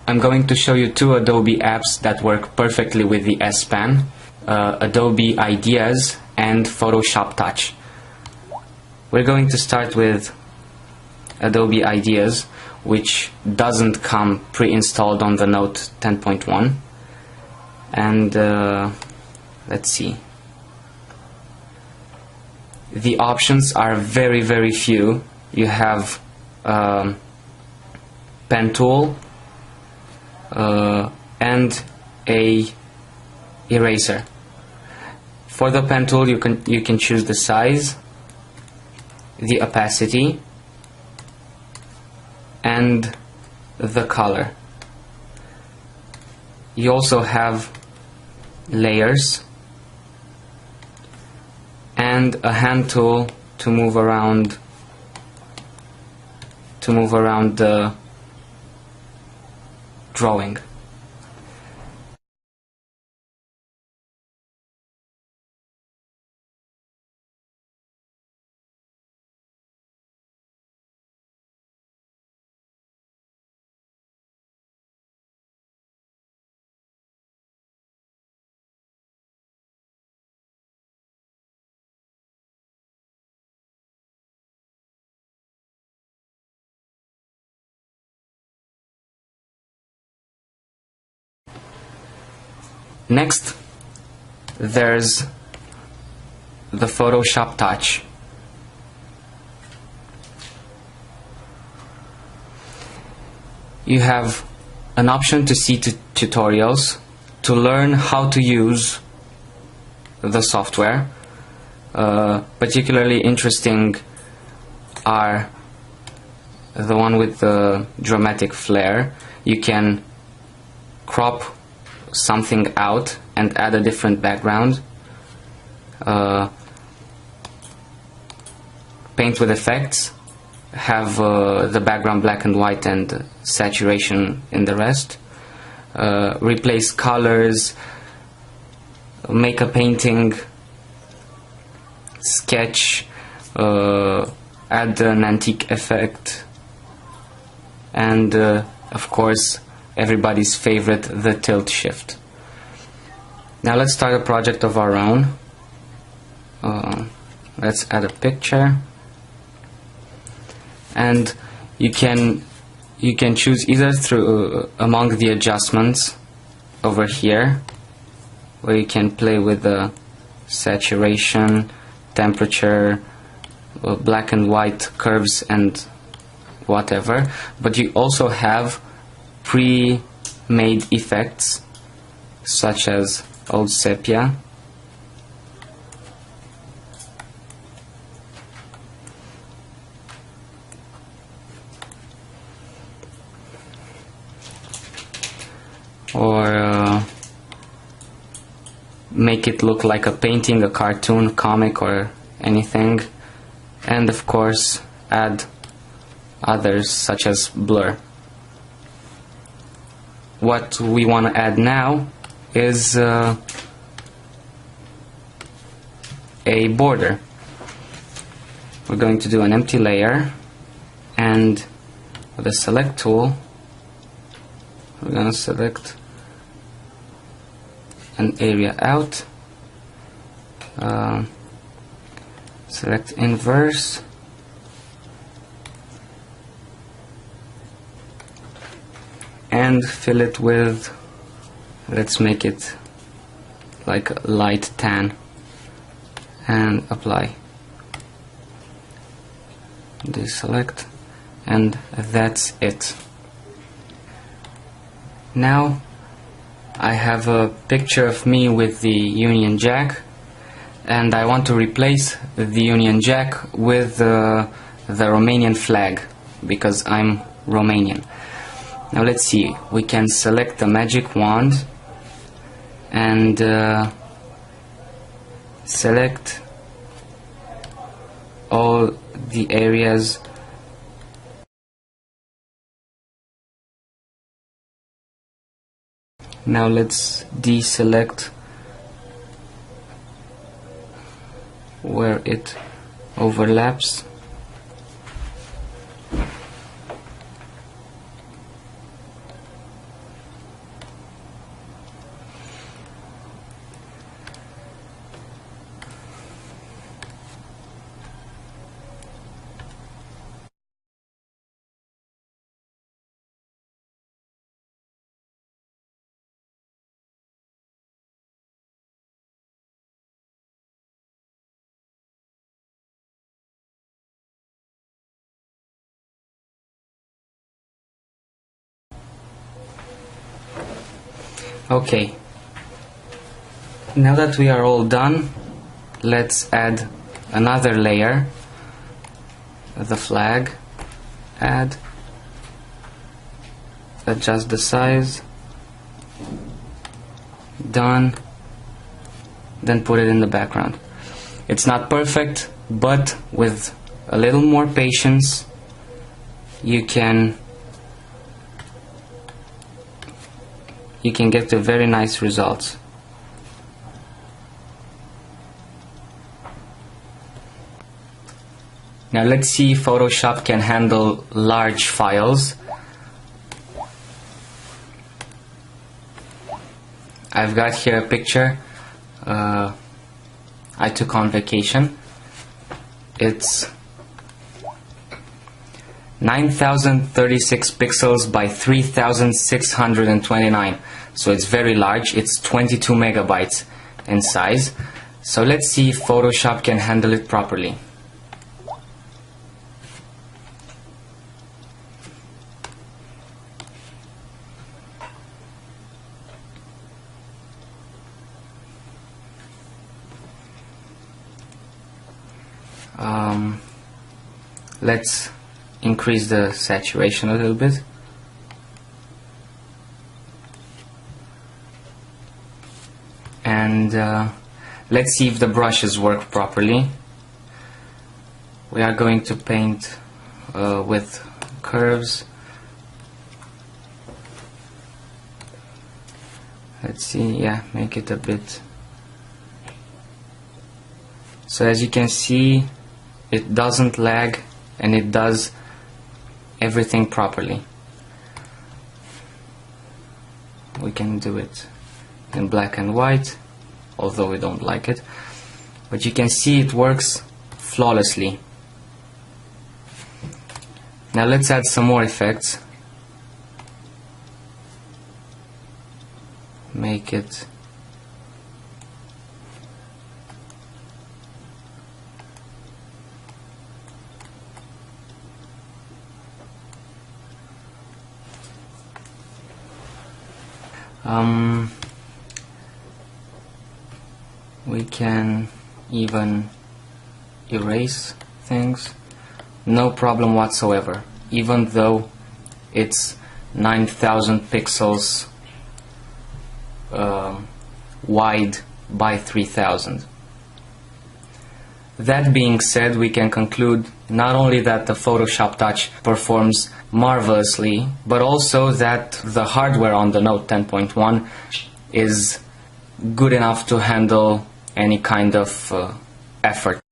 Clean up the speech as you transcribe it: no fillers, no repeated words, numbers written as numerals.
I'm going to show you two Adobe apps that work perfectly with the S Pen, Adobe Ideas and Photoshop Touch. We're going to start with Adobe Ideas, which doesn't come pre-installed on the Note 10.1. And let's see. The options are very few. You have pen tool and a eraser. For the pen tool, you can choose the size, the opacity, and the color. You also have layers and a hand tool to move around the drawing. Next, there's the Photoshop Touch. You have an option to see tutorials to learn how to use the software. Particularly interesting are the one with the dramatic flare. You can crop something out and add a different background. Paint with effects, have the background black and white and saturation in the rest. Replace colors, make a painting, sketch, add an antique effect, and of course everybody's favorite, the tilt shift. Now let's start a project of our own. Let's add a picture, and you can choose either through among the adjustments over here, where you can play with the saturation, temperature, black and white curves and whatever, but you also have pre-made effects such as old sepia, or make it look like a painting, a cartoon, comic, or anything, and of course add others such as blur. What we want to add now is a border. We're going to do an empty layer, and with the select tool we're going to select an area out, select inverse, and fill it with, let's make it like a light tan, and apply. Deselect, and that's it. Now I have a picture of me with the Union Jack, and I want to replace the Union Jack with the Romanian flag, because I'm Romanian. Now let's see, we can select the magic wand and select all the areas Now let's deselect where it overlaps. Okay, now that we are all done, let's add another layer, the flag, add, adjust the size, done, then put it in the background. It's not perfect, but with a little more patience you can get to very nice results. Now let's see if Photoshop can handle large files. I've got here a picture I took on vacation. It's 9036 pixels by 3629, so it's very large. It's 22 megabytes in size. So let's see if Photoshop can handle it properly. Let's increase the saturation a little bit. And let's see if the brushes work properly. We are going to paint with curves. Let's see, yeah, make it a bit. So as you can see, it doesn't lag and it does everything properly. We can do it in black and white, although we don't like it, but you can see it works flawlessly. Now let's add some more effects. Make it we can even erase things, no problem whatsoever, even though it's 9000 pixels wide by 3000. That being said, we can conclude not only that the Photoshop Touch performs marvelously, but also that the hardware on the Note 10.1 is good enough to handle any kind of effort.